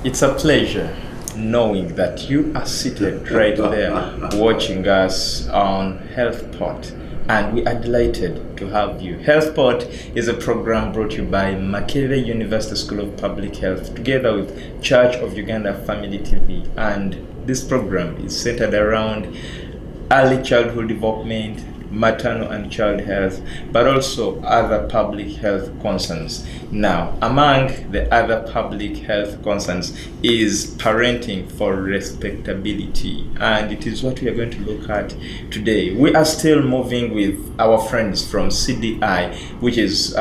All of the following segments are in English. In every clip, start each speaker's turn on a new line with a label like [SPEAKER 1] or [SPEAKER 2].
[SPEAKER 1] It's a pleasure knowing that you are seated right there watching us on HealthPort, and we are delighted to have you. HealthPort is a program brought to you by Makerere University School of Public Health together with Church of Uganda Family TV, and this program is centered around early childhood development, maternal and child health, but also other public health concerns. Now, among the other public health concerns is parenting for respectability, and it is what we are going to look at today. We are still moving with our friends from CDI, which is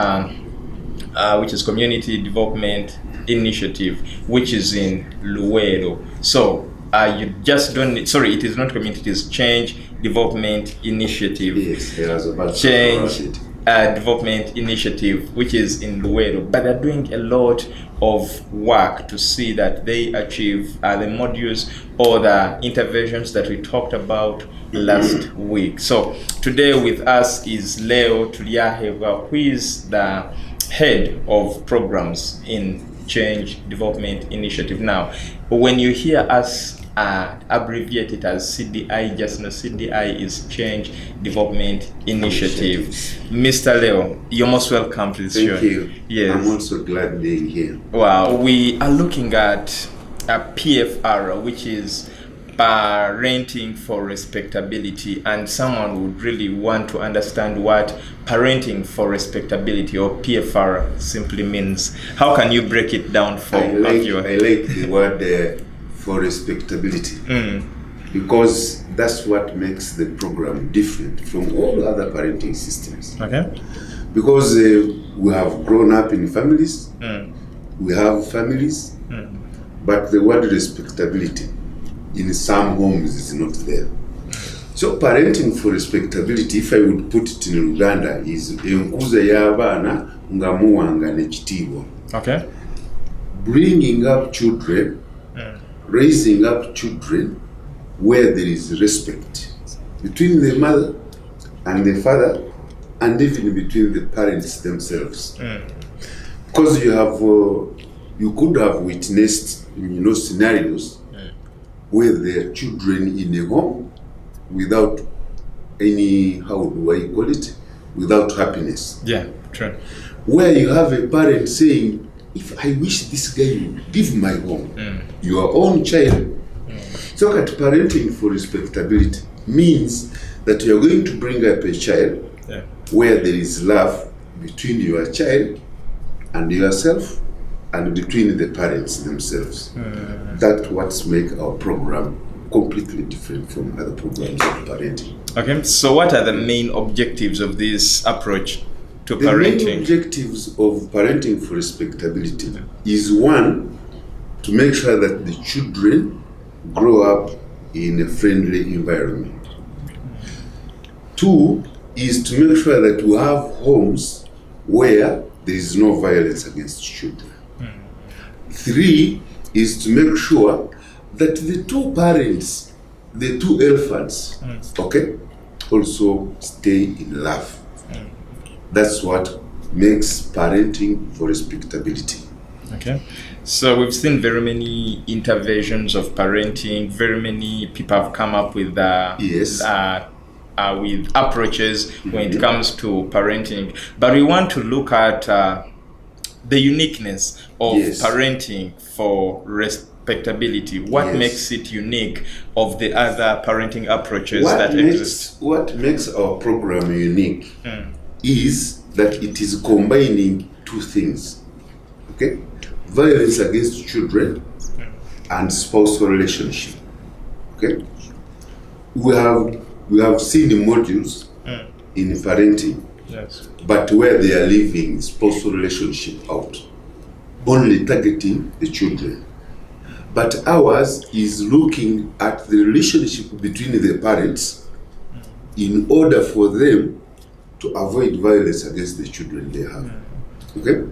[SPEAKER 1] Community Development Initiative, which is in Luweero. So you just don't need, sorry, it is not community, it is Change Development Initiative.
[SPEAKER 2] Yes, I was about to
[SPEAKER 1] Change Development Initiative, which is in Luweero. But they're doing a lot of work to see that they achieve the modules or the interventions that we talked about last week. So today with us is Turyahebwa, who is the head of programs in Change Development Initiative. Now, when you hear us abbreviate it as CDI, just know CDI is Change Development Initiative. Mr. Leo, you're most welcome to this show.
[SPEAKER 2] Thank you.
[SPEAKER 1] Yes.
[SPEAKER 2] I'm also glad being here.
[SPEAKER 1] Wow. We are looking at a PFR, which is parenting for respectability, and someone would really want to understand what parenting for respectability or PFR simply means. How can you break it down for
[SPEAKER 2] I like the word for respectability, because that's what makes the program different from all other parenting systems.
[SPEAKER 1] Okay.
[SPEAKER 2] Because we have grown up in families, we have families, but the word respectability in some homes is not there. So parenting for respectability, if I would put it in Uganda, is enkuza y'abaana nga muwanga n'ekitiibwa.
[SPEAKER 1] Okay.
[SPEAKER 2] Bringing up children, raising up children where there is respect between the mother and the father, and even between the parents themselves. Because you could have witnessed, scenarios where there are children in a home without any, how do I call it, without happiness.
[SPEAKER 1] Yeah, true.
[SPEAKER 2] Where you have a parent saying, if I wish this guy would leave my home, your own child. So that parenting for respectability means that you are going to bring up a child where there is love between your child and yourself, and between the parents themselves. That's what makes our program completely different from other programs of parenting.
[SPEAKER 1] Okay, so what are the main objectives of this approach to
[SPEAKER 2] the
[SPEAKER 1] parenting?
[SPEAKER 2] The main objectives of parenting for respectability is, one, to make sure that the children grow up in a friendly environment. Two, is to make sure that we have homes where there is no violence against children. Three, is to make sure that the two parents, the two elephants, also stay in love. That's what makes parenting for respectability.
[SPEAKER 1] Okay, so we've seen very many interventions of parenting. Very many people have come up with with approaches when it comes to parenting. But we want to look at the uniqueness of parenting for respectability. What makes it unique of the other parenting approaches that exist?
[SPEAKER 2] What makes our program unique is that it is combining two things. Okay? Violence against children and spousal relationship. Okay? We have seen the modules in parenting, but where they are leaving spousal relationship out, only targeting the children. But ours is looking at the relationship between the parents in order for them to avoid violence against the children they have. Okay?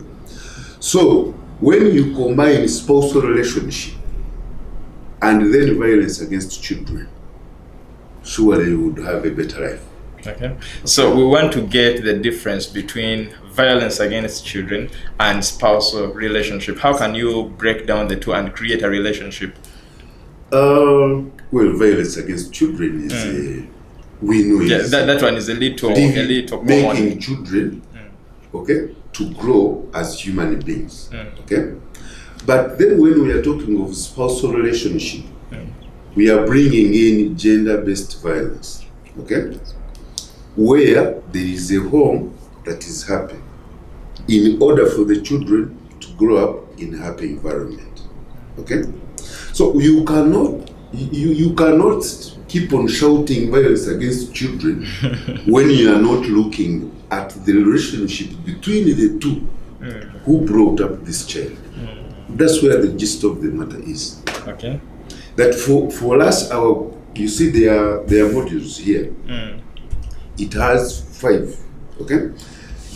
[SPEAKER 2] So when you combine spousal relationship and then violence against children, surely you would have a better life.
[SPEAKER 1] Okay. So we want to get the difference between violence against children and spousal relationship. How can you break down the two and create a relationship?
[SPEAKER 2] Well, violence against children is we know is
[SPEAKER 1] that one is a little common.
[SPEAKER 2] Making children okay to grow as human beings. Okay, but then when we are talking of spousal relationship, we are bringing in gender-based violence. Okay, where there is a home that is happy, in order for the children to grow up in a happy environment. Okay, so you cannot keep on shouting violence against children when you are not looking at the relationship between the two who brought up this child. That's where the gist of the matter is.
[SPEAKER 1] Okay.
[SPEAKER 2] That for us, you see there are modules here. It has 5. Okay.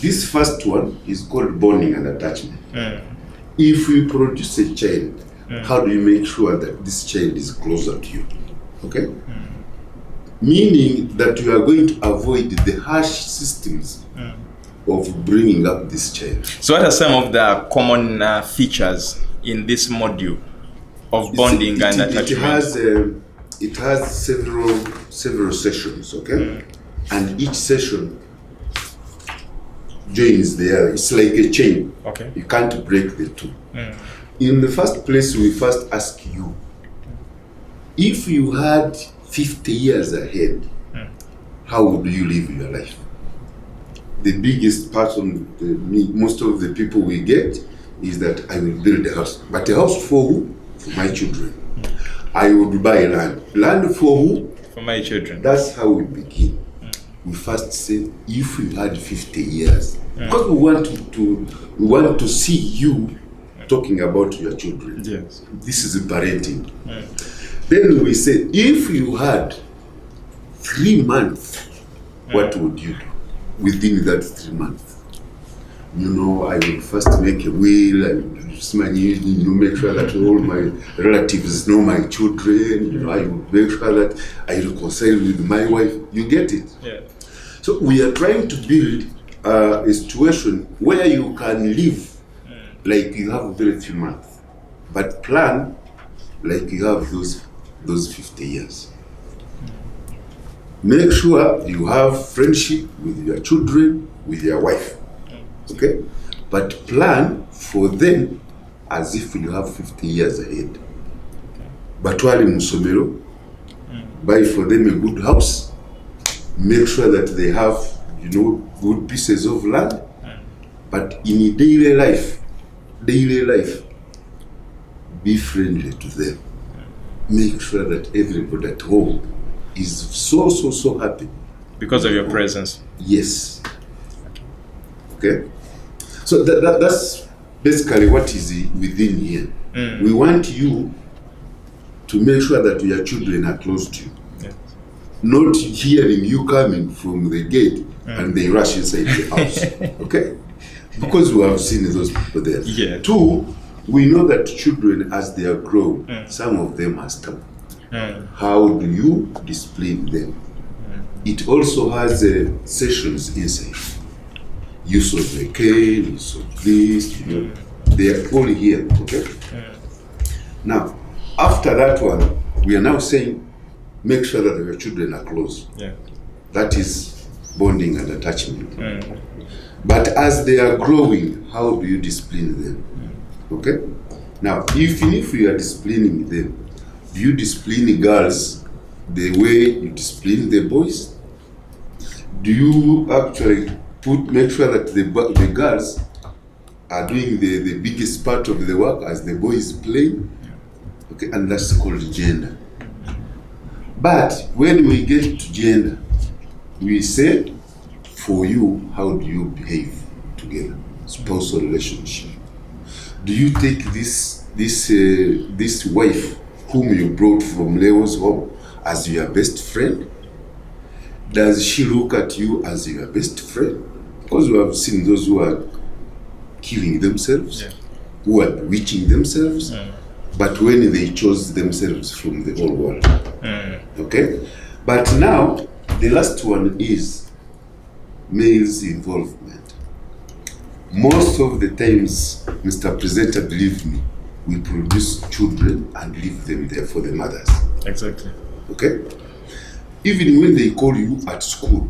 [SPEAKER 2] This first one is called bonding and attachment. If you produce a child, how do you make sure that this child is closer to you? Okay? Meaning that you are going to avoid the harsh systems of bringing up this child.
[SPEAKER 1] So what are some of the common features in this module of bonding and attachment?
[SPEAKER 2] It has several sessions, okay? And each session joins the other. It's like a chain.
[SPEAKER 1] Okay.
[SPEAKER 2] You can't break the two. In the first place, we first ask you, if you had 50 years ahead, how would you live your life? The biggest part of most of the people we get is that I will build a house. But a house for who? For my children. I would buy land. Land for who?
[SPEAKER 1] For my children.
[SPEAKER 2] That's how we begin. We first say, if you had 50 years, because we want to see you talking about your children.
[SPEAKER 1] Yes.
[SPEAKER 2] This is parenting. Then we say, if you had 3 months, what would you do within that 3 months? You know, I will first make a will, I will make sure that all my relatives know my children, you know, I will make sure that I reconcile with my wife. You get it?
[SPEAKER 1] Yeah.
[SPEAKER 2] So we are trying to build a situation where you can live like you have very few months, but plan like you have those 50 years. Make sure you have friendship with your children, with your wife, okay? But plan for them as if you have 50 years ahead. Batwali musomero, buy for them a good house, make sure that they have, you know, good pieces of land, but in daily life, be friendly to them. Make sure that everybody at home is so happy.
[SPEAKER 1] Because of your presence.
[SPEAKER 2] Yes. Okay? So that's basically what is within here. We want you to make sure that your children are close to you. Yes. Not hearing you coming from the gate and they rush inside the house. Okay? Because we have seen those people there.
[SPEAKER 1] Yeah.
[SPEAKER 2] 2, we know that children, as they are grown, some of them are stubborn. How do you discipline them? It also has sessions inside. Use of the cane, use of this, you know, they are all here, okay? Now, after that one, we are now saying, make sure that your children are close. Yeah. That is bonding and attachment. But as they are growing, how do you discipline them? Okay? Now, even if you are disciplining them, do you discipline girls the way you discipline the boys? Do you actually make sure that the girls are doing the biggest part of the work as the boys play? Okay, and that's called gender. But when we get to gender, we say, for you, how do you behave together? Spousal relationship. Do you take this wife whom you brought from Leo's home as your best friend? Does she look at you as your best friend? Because we have seen those who are killing themselves, who are bewitching themselves, but when they chose themselves from the whole world. Okay? But now, The last one is male's involvement. Most of the times, Mr. Presenter, believe me, we produce children and leave them there for the mothers.
[SPEAKER 1] Exactly.
[SPEAKER 2] Okay? Even when they call you at school,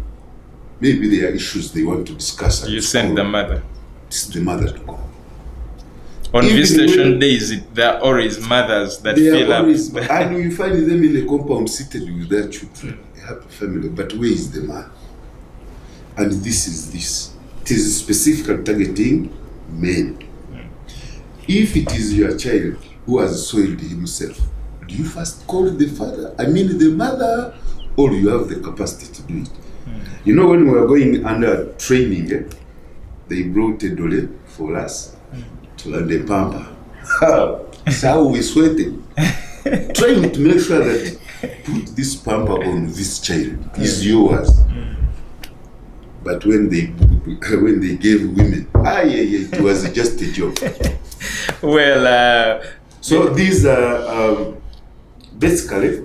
[SPEAKER 2] maybe there are issues they want to discuss at
[SPEAKER 1] You
[SPEAKER 2] school.
[SPEAKER 1] send the mother.
[SPEAKER 2] It's the mother to call.
[SPEAKER 1] On
[SPEAKER 2] Even
[SPEAKER 1] visitation days, there are always mothers that fill up.
[SPEAKER 2] And we find them in the compound seated with their children, a happy family. But where is the man? And this is this. It is specifically targeting men. If it is your child who has soiled himself, do you first call the father? I mean the mother, or you have the capacity to do it? You know, when we were going under training, they brought a dolly for us to learn the pamper. So we sweated, trying to make sure that put this pamper on this child is yours. But when they gave women, it was just a joke.
[SPEAKER 1] Well,
[SPEAKER 2] so these are basically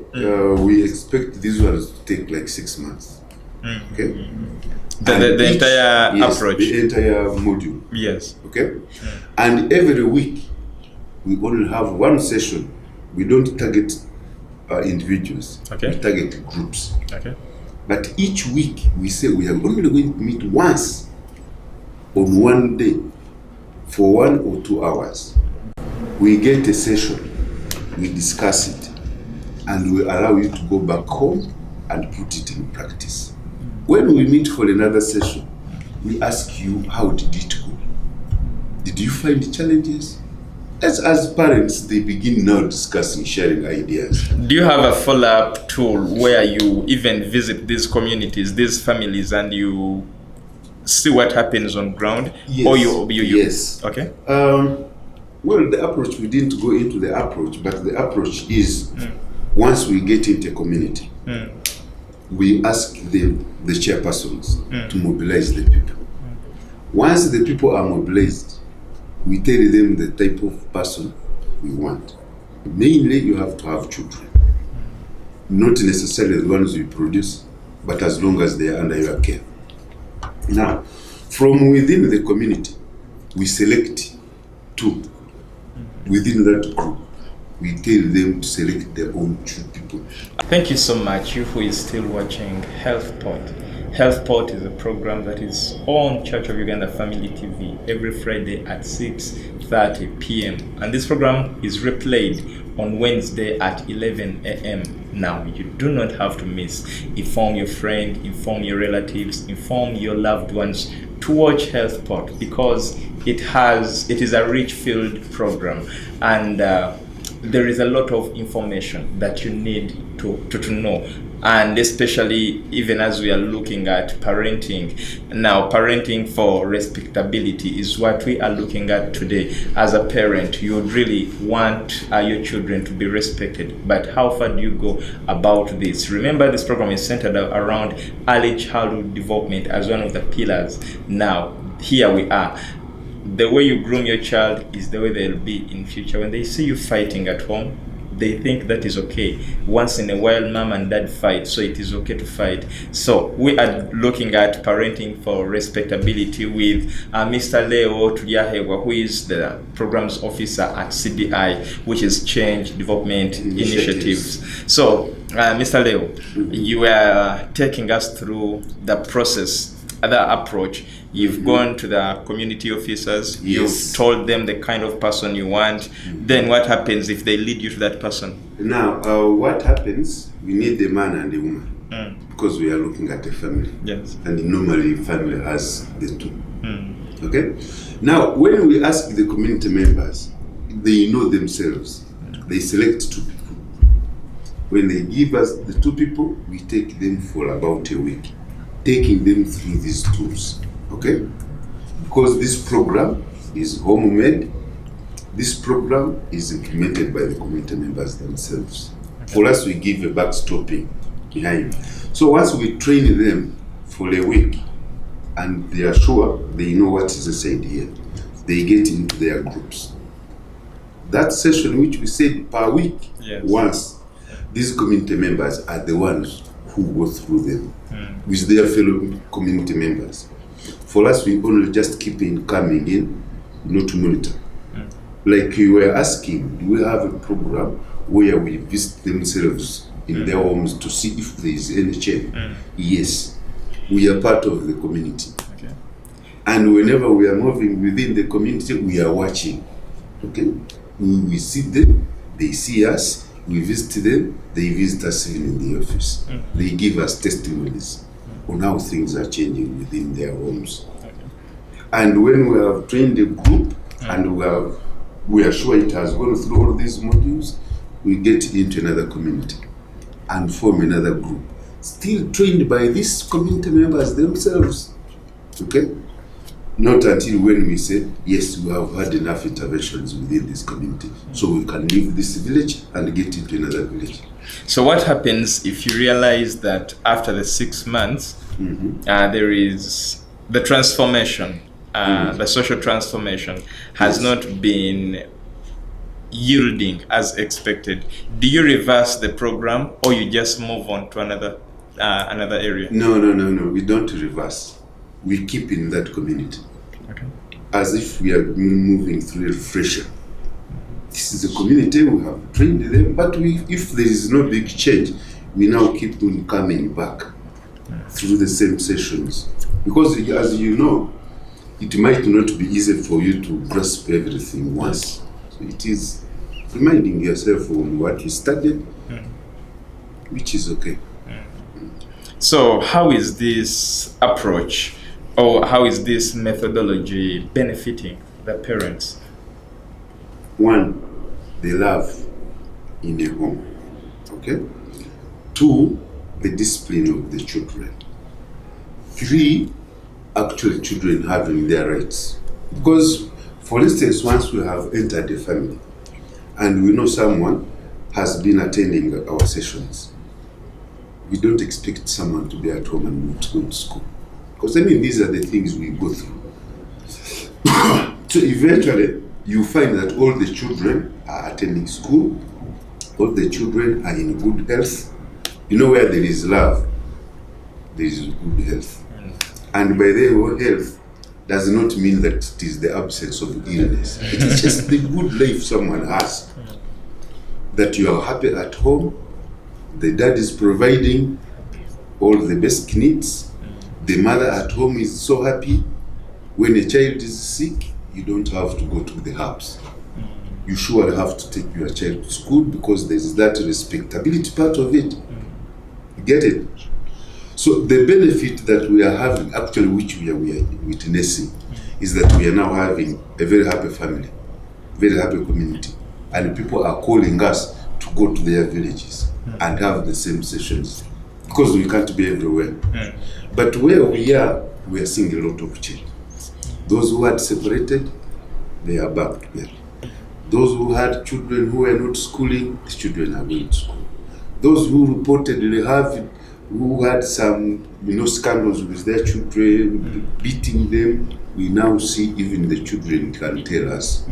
[SPEAKER 2] we expect these ones to take like 6 months. Okay.
[SPEAKER 1] The entire approach.
[SPEAKER 2] The entire module.
[SPEAKER 1] Yes.
[SPEAKER 2] Okay. And every week we only have one session. We don't target individuals.
[SPEAKER 1] Okay.
[SPEAKER 2] We target groups.
[SPEAKER 1] Okay.
[SPEAKER 2] But each week we say we are only going to meet once on one day for 1 or 2 hours. We get a session, we discuss it, and we allow you to go back home and put it in practice. When we meet for another session, we ask you, how did it go? Did you find challenges? As parents, they begin now discussing, sharing ideas.
[SPEAKER 1] Do you have a follow-up tool where you even visit these communities, these families, and you see what happens on ground?
[SPEAKER 2] Yes.
[SPEAKER 1] Or you
[SPEAKER 2] Yes.
[SPEAKER 1] Okay.
[SPEAKER 2] Well, the approach, we didn't go into the approach, but the approach is once we get into a community, we ask the chairpersons to mobilize the people. Once the people are mobilized, we tell them the type of person we want. Mainly, you have to have children. Not necessarily the ones we produce, but as long as they are under your care. Now, from within the community, we select 2. Within that group, we tell them to select their own 2 people.
[SPEAKER 1] Thank you so much, you who is still watching Health Pot. Health Pot is a program that is on Church of Uganda Family TV every Friday at 6:30 p.m. And this program is replayed on Wednesday at 11 a.m. Now, you do not have to miss. Inform your friend, inform your relatives, inform your loved ones to watch Health Pot, because it is a rich filled program, and there is a lot of information that you need to know, and especially even as we are looking at parenting. Now, parenting for respectability is what we are looking at today. As a parent, you would really want your children to be respected, but how far do you go about this? Remember, this program is centered around early childhood development as one of the pillars. Now, here we are. The way you groom your child is the way they'll be in future. When they see you fighting at home, they think that is okay. Once in a while, mom and dad fight, so it is okay to fight. So we are looking at parenting for respectability with Mr. Leo Turyahebwa, who is the programs officer at CDI, which is Change Development Initiatives. So, Mr. Leo, you are taking us through the process, the approach. You've gone to the community officers, you've told them the kind of person you want. Then what happens if they lead you to that person?
[SPEAKER 2] Now, what happens, we need the man and the woman, because we are looking at a family.
[SPEAKER 1] Yes.
[SPEAKER 2] And normally family has the 2. Okay? Now, when we ask the community members, they know themselves. They select 2 people. When they give us the 2 people, we take them for about a week, taking them through these tools. Okay? Because this program is homemade, this program is implemented by the community members themselves. Okay. For us, we give a backstopping behind. So once we train them for a week, and they are sure they know what is said here, they get into their groups. That session which we said per week, once, these community members are the ones who go through them with their fellow community members. For us, we only just keep in coming in, not monitor. Like you were asking, do we have a program where we visit themselves in their homes to see if there is any change? Yes, we are part of the community.
[SPEAKER 1] Okay.
[SPEAKER 2] And whenever we are moving within the community, we are watching. Okay, we see them, they see us, we visit them, they visit us even in the office. They give us testimonies on how things are changing within their homes.
[SPEAKER 1] Okay.
[SPEAKER 2] And when we have trained a group and we are sure it has gone through all these modules, we get into another community and form another group, still trained by these community members themselves. Okay? Not until when we say, yes, we have had enough interventions within this community, so we can leave this village and get into another village.
[SPEAKER 1] So what happens if you realize that after the 6 months, there is the transformation, the social transformation has not been yielding as expected? Do you reverse the program or you just move on to another area?
[SPEAKER 2] No. We don't reverse. We keep in that community.
[SPEAKER 1] Okay.
[SPEAKER 2] As if we are moving through a refresher. This is a community, we have trained them, but if there is no big change, we now keep on coming back through the same sessions. Because as you know, it might not be easy for you to grasp everything once. So it is reminding yourself on what you studied, which is okay.
[SPEAKER 1] So how is this approach or how is this methodology benefiting the parents?
[SPEAKER 2] One, the love in a home. Okay? Two, the discipline of the children. Three, actual children having their rights. Because, for instance, once we have entered a family and we know someone has been attending our sessions, we don't expect someone to be at home and not go to school. Because these are the things we go through. So eventually, you find that all the children are attending school, all the children are in good health. You know, where there is love, there is good health. And by the way, health does not mean that it is the absence of illness. It is just the good life someone has. That you are happy at home, the dad is providing all the basic needs, the mother at home is so happy. When a child is sick, you don't have to go to the house. You surely have to take your child to school because there is that respectability part of it. You get it? So the benefit that we are having, actually which we are witnessing, is that we are now having a very happy family, very happy community. And people are calling us to go to their villages and have the same sessions because we can't be everywhere. But where we are seeing a lot of change. Those who had separated, they are back together. Those who had children who were not schooling, the children are going to school. Those who reportedly who had some scandals with their children, beating them, we now see even the children can tell us.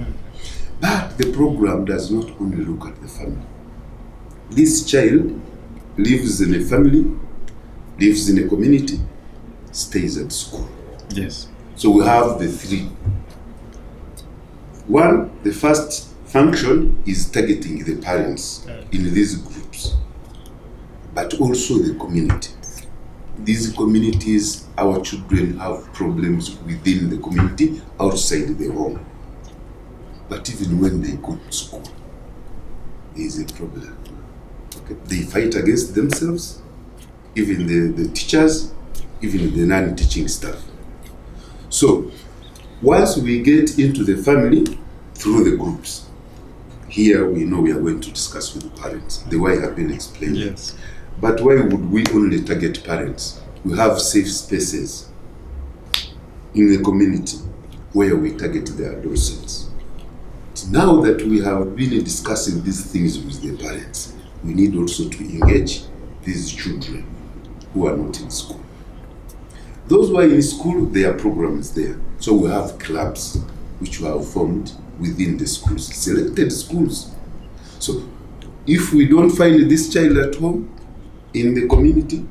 [SPEAKER 2] But the program does not only look at the family. This child lives in a family, lives in a community, stays at school.
[SPEAKER 1] Yes.
[SPEAKER 2] So we have the three. One, the first function is targeting the parents in these groups, but also the community. These communities, our children have problems within the community, outside the home. But even when they go to school, there is a problem. Okay. They fight against themselves, even the teachers, even the non-teaching staff. So, once we get into the family through the groups, here we know we are going to discuss with the parents. The way have been explained.
[SPEAKER 1] Yes.
[SPEAKER 2] But why would we only target parents? We have safe spaces in the community where we target the adolescents. Now that we have been discussing these things with the parents, we need also to engage these children who are not in school. Those who are in school, there are programs there. So we have clubs which we have formed within the schools, selected schools. So if we don't find this child at home, in the community,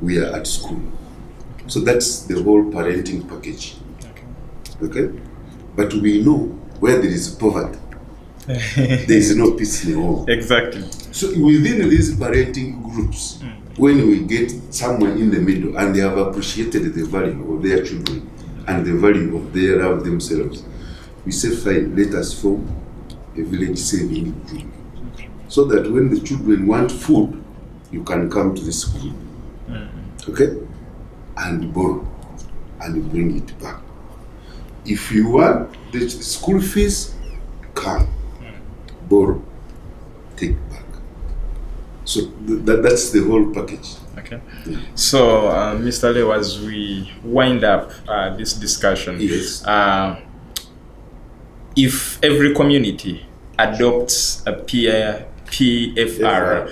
[SPEAKER 2] we are at school. So that's the whole parenting package. Okay? But we know where there is poverty, there is no peace in the home.
[SPEAKER 1] Exactly.
[SPEAKER 2] So within these parenting groups, when we get someone in the middle and they have appreciated the value of their children and the value of their love themselves, we say, fine, let us form a village saving group. So that when the children want food, you can come to the school. Okay? And borrow and bring it back. If you want the school fees, come, borrow, take back. So that's the whole package.
[SPEAKER 1] Okay. So, Mr. Leo, as we wind up this discussion,
[SPEAKER 2] Yes.
[SPEAKER 1] If every community adopts a PFR,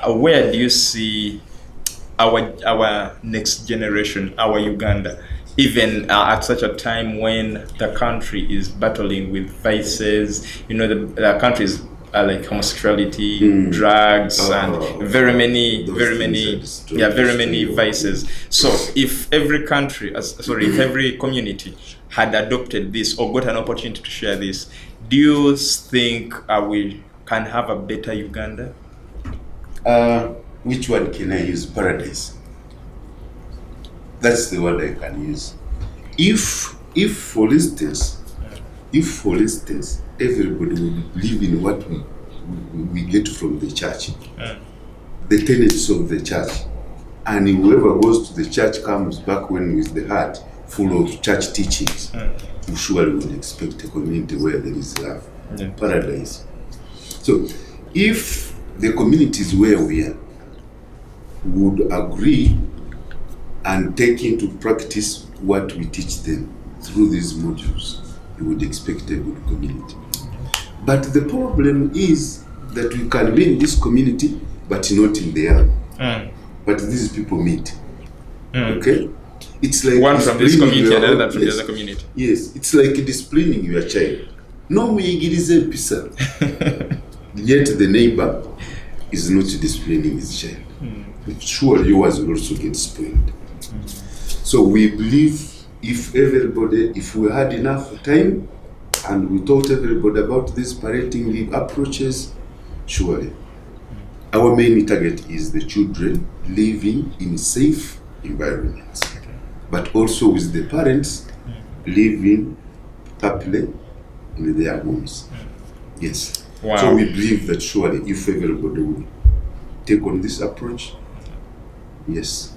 [SPEAKER 1] where do you see our next generation, our Uganda, even at such a time when the country is battling with vices? You know, the country is like homosexuality, drugs, and very many vices. So if every country, if every community had adopted this or got an opportunity to share this, do you think we can have a better Uganda?
[SPEAKER 2] Which one can I use? Paradise. That's the word I can use. If for instance, everybody would live in what we get from the church, the tenets of the church, and whoever goes to the church comes back with the heart full of church teachings, you surely would expect a community where there is love, paradise. So if the communities where we are would agree and take into practice what we teach them through these modules, you would expect a good community. But the problem is that we can be in this community but not in the other. But these people meet. Okay? It's like
[SPEAKER 1] one from this community and another from the other community.
[SPEAKER 2] Yes, it's like disciplining your child. No muyigirize pisa. Yet the neighbor is not disciplining his child. Surely yours will also get spoiled. So we believe if we had enough time and we taught everybody about these parenting approaches, surely our main target is the children living in safe environments, but also with the parents living happily in their homes. Yes.
[SPEAKER 1] Wow.
[SPEAKER 2] So we believe that surely if everybody would take on this approach, yes,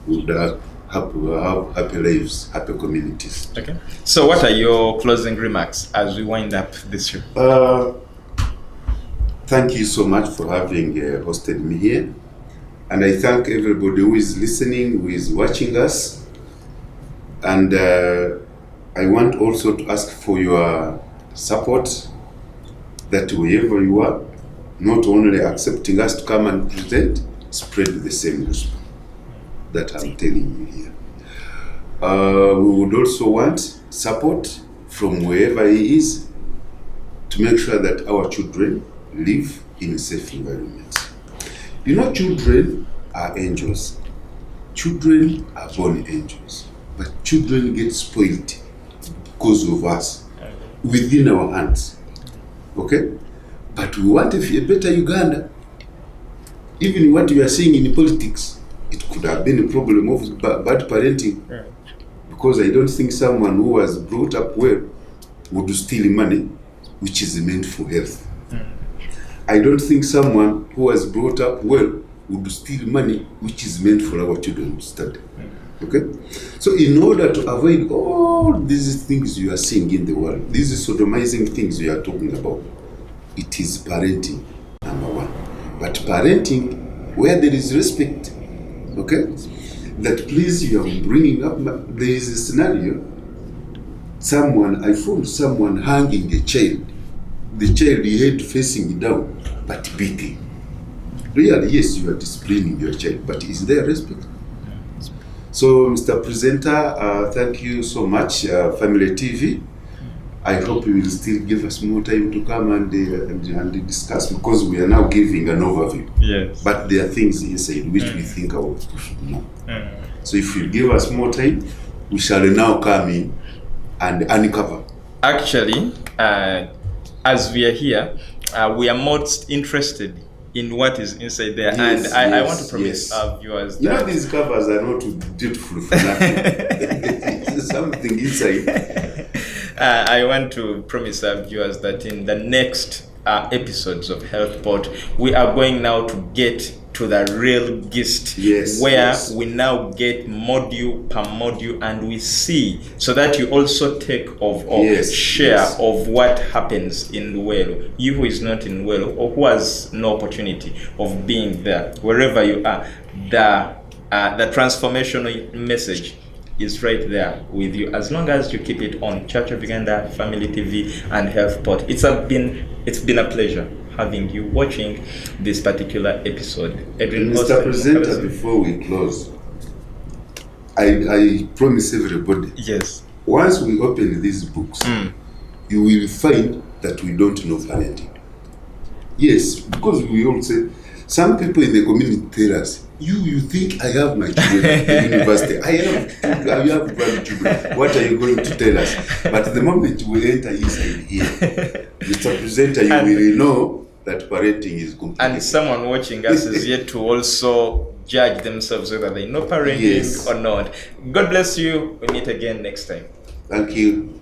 [SPEAKER 2] we would have happy lives, happy communities.
[SPEAKER 1] Okay. So what are your closing remarks as we wind up this show?
[SPEAKER 2] Thank you so much for having hosted me here. And I thank everybody who is listening, who is watching us. And I want also to ask for your support, that wherever you are, not only accepting us to come and present, spread the same gospel that I'm telling you here. We would also want support from wherever he is to make sure that our children live in a safe environment. You know, children are angels. Children are born angels. But children get spoiled because of us, within our hands. Okay? But we want a better Uganda. Even what we are seeing in politics, it could have been a problem of bad parenting. Because I don't think someone who was brought up well would steal money which is meant for health. I don't think someone who was brought up well would steal money which is meant for our children to study. Okay? So in order to avoid all these things you are seeing in the world, these sodomizing things we are talking about, it is parenting, number one. But parenting where there is respect, okay? That please, you are bringing up, there is a scenario, I found someone hanging a child, the child head facing down, but beating. Really, yes, you are disciplining your child, but is there respect? So, Mr. Presenter, thank you so much, Family TV. I hope you will still give us more time to come and discuss, because we are now giving an overview.
[SPEAKER 1] Yes.
[SPEAKER 2] But there are things inside which we think our people should know. So if you give us more time, we shall now come in and uncover.
[SPEAKER 1] Actually, as we are here, we are most interested in what is inside there.
[SPEAKER 2] Yes,
[SPEAKER 1] and I want to promise our viewers that...
[SPEAKER 2] these covers are not beautiful for nothing. There's something inside.
[SPEAKER 1] I want to promise our viewers that in the next episodes of HealthPod, we are going now to get to the real gist, where we now get module per module and we see, so that you also take share of what happens in Luwelo. You who is not in Luwelo, or who has no opportunity of being there, wherever you are, the transformational message is right there with you, as long as you keep it on Church of Uganda, Family TV and HealthPod. It's been a pleasure having you watching this particular episode.
[SPEAKER 2] Mr. Presenter, before we close, I promise everybody, once we open these books, you will find that we don't know parenting. Yes, because we all say, some people in the community tell us, you think I have my children at the university. I have grandchildren. What are you going to tell us? But the moment we enter inside here, Mr. Presenter, you will know that parenting is complicated.
[SPEAKER 1] And someone watching us is yet to also judge themselves whether they know parenting or not. God bless you. We meet again next time.
[SPEAKER 2] Thank you.